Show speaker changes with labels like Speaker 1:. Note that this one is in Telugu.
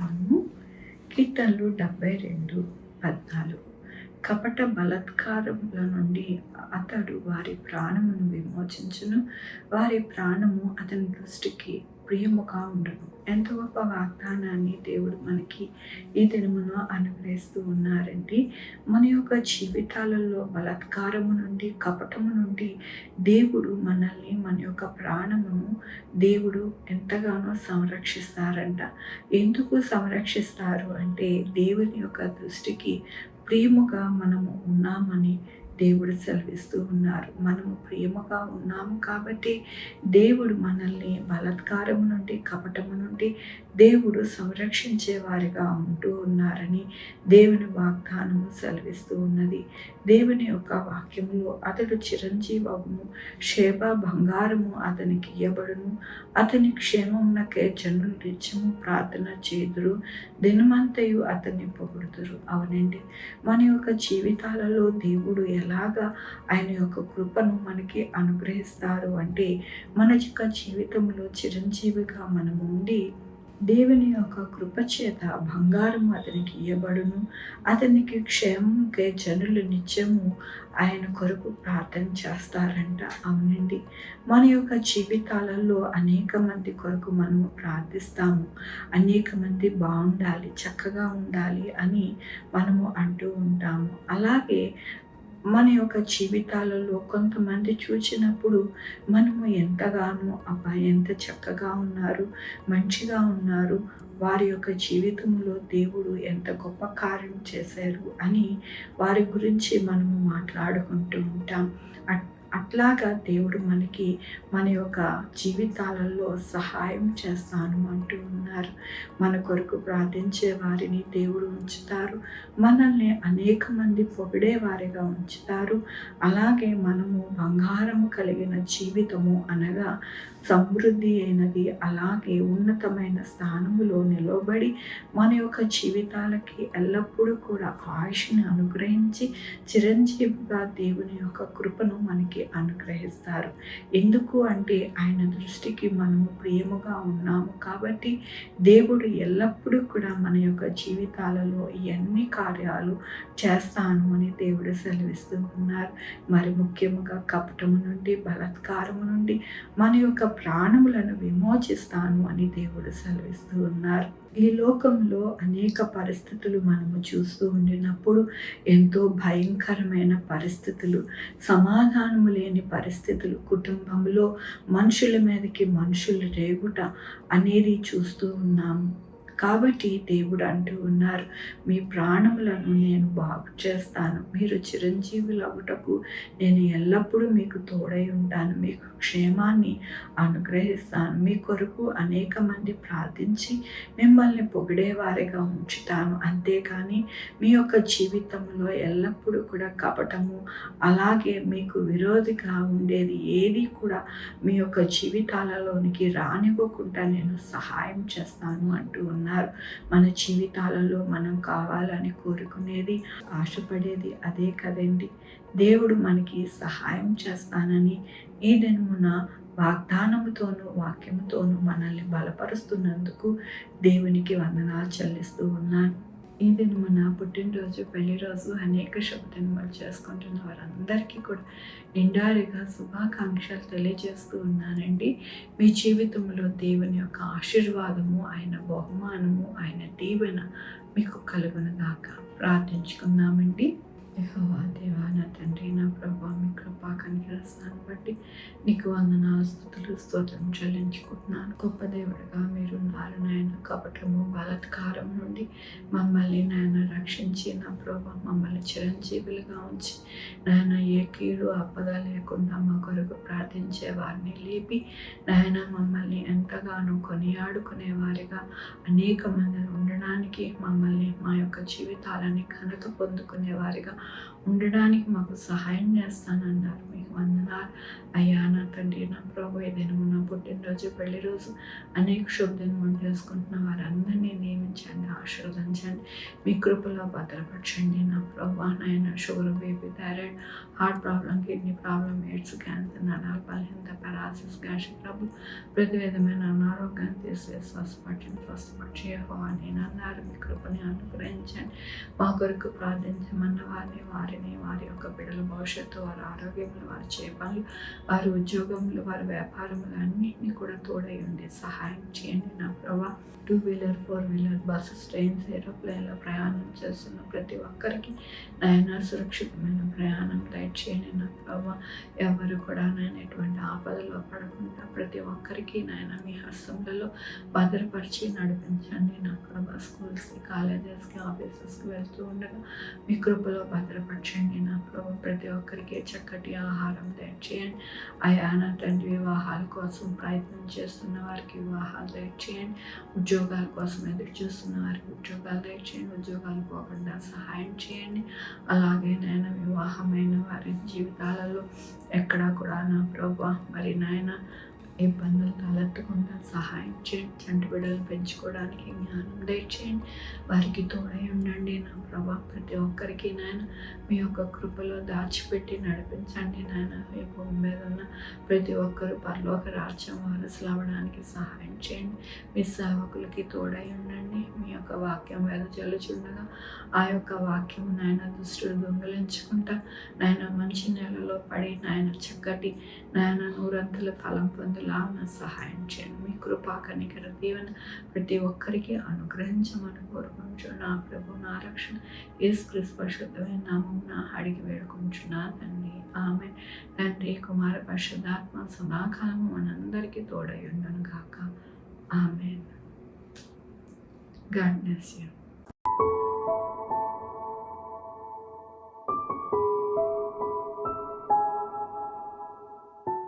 Speaker 1: గ్రంథము కీర్తనలు 72:14. కపట బలాత్కారముల నుండి అతడు వారి ప్రాణమును విమోచించును, వారి ప్రాణము అతని దృష్టికి ప్రియముగా ఉండును. ఎంత గొప్ప వాగ్దానాన్ని దేవుడు మనకి ఈ దినమున అనుగ్రహిస్తూ ఉన్నారండి. మన యొక్క జీవితాలలో బలాత్కారము నుండి, కపటము నుండి దేవుడు మనల్ని, మన యొక్క ప్రాణమును దేవుడు ఎంతగానో సంరక్షిస్తారంట. ఎందుకు సంరక్షిస్తారు అంటే దేవుని యొక్క దృష్టికి ప్రియముగా మనము ఉన్నామని దేవుడు సెలవిస్తూ ఉన్నారు. మనము ప్రియముగా ఉన్నాము కాబట్టి దేవుడు మనల్ని బలాత్కారము నుండి, కపటము నుండి దేవుడు సంరక్షించే వారిగా ఉంటూ ఉన్నారని దేవుని వాగ్దానము సెలవిస్తూ ఉన్నది. దేవుని యొక్క వాక్యములో అతడు చిరంజీవము, శేబ బంగారము అతనికి ఇయ్యబడును, అతని క్షేమమునకే జనులు నిత్యము ప్రార్థన చేదురు, దినమంతయు అతన్ని పొగుడుదురు. అవునండి, మన యొక్క జీవితాలలో దేవుడు ఎలాగా ఆయన యొక్క కృపను మనకి అనుగ్రహిస్తారు అంటే, మన యొక్క జీవితంలో చిరంజీవిగా మనము ఉండి దేవుని యొక్క కృప చేత బంగారము అతనికి ఇయ్యబడును, అతనికి క్షేమంకే జనులు నిత్యము ఆయన కొరకు ప్రార్థన చేస్తారంట. అవునండి, మన యొక్క జీవితాలలో అనేక మంది కొరకు మనము ప్రార్థిస్తాము. అనేక మంది బాగుండాలి, చక్కగా ఉండాలి అని మనము అంటూ ఉంటాము. అలాగే మన యొక్క జీవితాలలో కొంతమంది చూచినప్పుడు మనము ఎంతగానో అబ్బా ఎంత చక్కగా ఉన్నారు, మంచిగా ఉన్నారు, వారి యొక్క జీవితంలో దేవుడు ఎంత గొప్ప కార్యం చేశారు అని వారి గురించి మనము మాట్లాడుకుంటూ ఉంటాం. అట్లాగా దేవుడు మనకి మన యొక్క జీవితాలలో సహాయం చేస్తాను అంటూ ఉన్నారు. మన కొరకు ప్రార్థించే వారిని దేవుడు ఉంచుతారు, మనల్ని అనేక మంది పొగిడే వారిగా ఉంచుతారు. అలాగే మనము బంగారము కలిగిన జీవితము అనగా సమృద్ధి అయినది, అలాగే ఉన్నతమైన స్థానములో నిలవబడి మన యొక్క జీవితాలకి ఎల్లప్పుడూ కూడా ఆయుష్ని అనుగ్రహించి చిరంజీవిగా దేవుని యొక్క కృపను మనకి అనుగ్రహిస్తారు. ఎందుకు అంటే ఆయన దృష్టికి మనము ప్రియముగా ఉన్నాము కాబట్టి దేవుడు ఎల్లప్పుడూ కూడా మన యొక్క జీవితాలలో ఇవన్నీ కార్యాలు చేస్తాను అని దేవుడు సెలవిస్తూ ఉన్నారు. మరి ముఖ్యముగా కపటము నుండి, బలాత్కారము నుండి మన యొక్క ప్రాణములను విమోచిస్తాను అని దేవుడు సెలవిస్తూ ఉన్నారు. ఈ లోకంలో అనేక పరిస్థితులు మనము చూస్తూ ఉండినప్పుడు ఎంతో భయంకరమైన పరిస్థితులు, సమాధానము లేని పరిస్థితులు, కుటుంబంలో మనుషుల మీదకి మనుషులు రేగుట అనేది చూస్తూ ఉన్నాము. కాబట్టి దేవుడు అంటూ ఉన్నారు, మీ ప్రాణములను నేను బాగు చేస్తాను, మీరు చిరంజీవులు అవ్వటకు నేను ఎల్లప్పుడూ మీకు తోడై ఉంటాను, మీకు క్షేమాన్ని అనుగ్రహిస్తాను, మీ కొరకు అనేక మంది ప్రార్థించి మిమ్మల్ని పొగిడేవారిగా ఉంచుతాను. అంతేకాని మీ యొక్క జీవితంలో ఎల్లప్పుడూ కూడా కపటము, అలాగే మీకు విరోధిగా ఉండేది ఏది కూడా మీ యొక్క జీవితాలలోనికి రానివ్వకుండా నేను సహాయం చేస్తాను అంటూ ఉన్నారు. మన జీవితాలలో మనం కావాలని కోరుకునేది, ఆశపడేది అదే కదండి. దేవుడు మనకి సహాయం చేస్తానని ఈ దినమున వాగ్దానముతోనూ వాక్యముతోనూ మనల్ని బలపరుస్తున్నందుకు దేవునికి వందనాలు చెల్లిస్తూ ఉన్నాను. ఈ దినమున పుట్టినరోజు, పెళ్లిరోజు, అనేక శుభదినములు చేసుకుంటున్న వారందరికీ కూడా నిండారిగా శుభాకాంక్షలు తెలియజేస్తూ ఉన్నానండి. మీ జీవితంలో దేవుని యొక్క ఆశీర్వాదము, ఆయన బహుమానము, ఆయన దీవెన మీకు కలుగునుగాక. ప్రార్థించుకుందామండి. యెహోవా దేవా, నా తండ్రి, నా ప్రభా, మీ కృపా కనికరిస్తాను బట్టి నీకు వందనాలు, స్తుతులు, స్తోత్రం చెల్లించుకుంటున్నాను. గొప్ప దేవుడిగా మీరు ఉన్నారు నాయన. కపటము, బలాత్కారం నుండి మమ్మల్ని నాయన రక్షించి, నా ప్రభా మమ్మల్ని చిరంజీవులుగా ఉంచి నాయన ఏ కీడు ఆపద లేకుండా మా కొరకు ప్రార్థించే వారిని లేపి నాయన మమ్మల్ని ఎంతగానో కొనియాడుకునే వారిగా అనేక మంది ఉండడానికి, మమ్మల్ని మా యొక్క జీవితాలని ఘనత పొందుకునే వారిగా ఉండడానికి మాకు సహాయం చేస్తానన్నారు. మీకు వందనాలు అయ్యా నా తండ్రి. నా ప్రభు ఈ దినము నా పుట్టినరోజు, పెళ్లి రోజు, అనేక శుభదినములు చేసుకుంటున్న వారందరినీ నియమించండి, ఆశీర్వదించండి, మీ కృపలో భద్రపరచండి. నా ప్రభు నాయన sugar, BP, thyroid, heart problem, kidney problem, AIDS, cancer, నరాల బలహీనత, పారాలసిస్, గ్యాస్ట్రిక్ ట్రబుల్, ప్రతి విధమైన అనారోగ్యాన్ని తీసివేసి స్వస్థపరిచి యెహోవా నేను అన్నారు. మీ కృపని అనుగ్రహించండి. మా కొరకు ప్రార్థించమన్న వారిని వారి యొక్క బిడ్డల భవిష్యత్తు, వారి ఆరోగ్యములు, వారి చేపలు, వారి ఉద్యోగములు, వారి వ్యాపారములు అన్నింటినీ కూడా తోడై ఉండి సహాయం చేయండి. నా ప్రభా 2-వీలర్, 4-వీలర్, బస్సెస్, ట్రైన్స్, ఏరోప్లేన్లో ప్రయాణం చేస్తున్న ప్రతి ఒక్కరికి నాయన సురక్షితమైన ప్రయాణం దయచేయండి. నా ప్రభా ఎవరు కూడా నాయన ఎటువంటి ఆపదలో పడకుండా ప్రతి ఒక్కరికి నాయన మీ హస్తములలో భద్రపరిచి నడిపించండి. నా ప్రభా స్కూల్స్కి, కాలేజెస్కి, ఆఫీసెస్కి వెళ్తూ ఉండగా మీ కృపలో భద్రపరచండి. నా ప్రభా ప్రతి ఒక్కరికి చక్కటి ఆహారం దయచేయండి. అయా నా తండ్రి వివాహాల కోసం ప్రయత్నం చేస్తున్న వారికి వివాహాలు దయచేయండి. ఉద్యోగాల కోసం ఎదురు చూస్తున్న వారికి ఉద్యోగాలు దయచేయండి. ఉద్యోగాలు పోకుండా సహాయం చేయండి. అలాగే నాయన వివాహమైన వారి జీవితాలలో ఎక్కడా కూడా నా ప్రభా మరి నాయన ఇబ్బందులు తలెత్తకుండా సహాయం చేయండి. చంటి బిడ్డలు పెంచుకోవడానికి జ్ఞానం దయచేయండి. వారికి తోడై ఉండండి. నా ప్రభా ప్రతి ఒక్కరికి నాయన మీ యొక్క కృపలో దాచిపెట్టి నడిపించండి. నాయన ఈ భూమి మీద ఉన్న ప్రతి ఒక్కరు పరలోక రాజ్యం వారసులు అవ్వడానికి సహాయం చేయండి. మీ సేవకులకి తోడై ఉండండి. మీ యొక్క వాక్యం వెదజల్లుచుండగా ఆ యొక్క వాక్యం నాయన దుష్టుడు దొంగిలించుకుంటా నాయన మంచి నేలలో పడి నాయన చక్కటి నాయన నూరంతుల ఫలం పొందులాగా సహాయం చేయండి. మీ కృపా కనికర దీవెన ప్రతి ఒక్కరికి అనుగ్రహించమని కోరుకుంటూ నా ప్రభు నా రక్షణ యేసుక్రీస్తు పరిశుద్ధమైన నామమున అడిగి వేడుకుంటున్నా తండ్రి. ఆమేన్. తండ్రి, కుమార, పరిశుద్ధాత్మ సదాకాలము మనందరికీ తోడై ఉండును గాక. ఆమేన్. God bless you.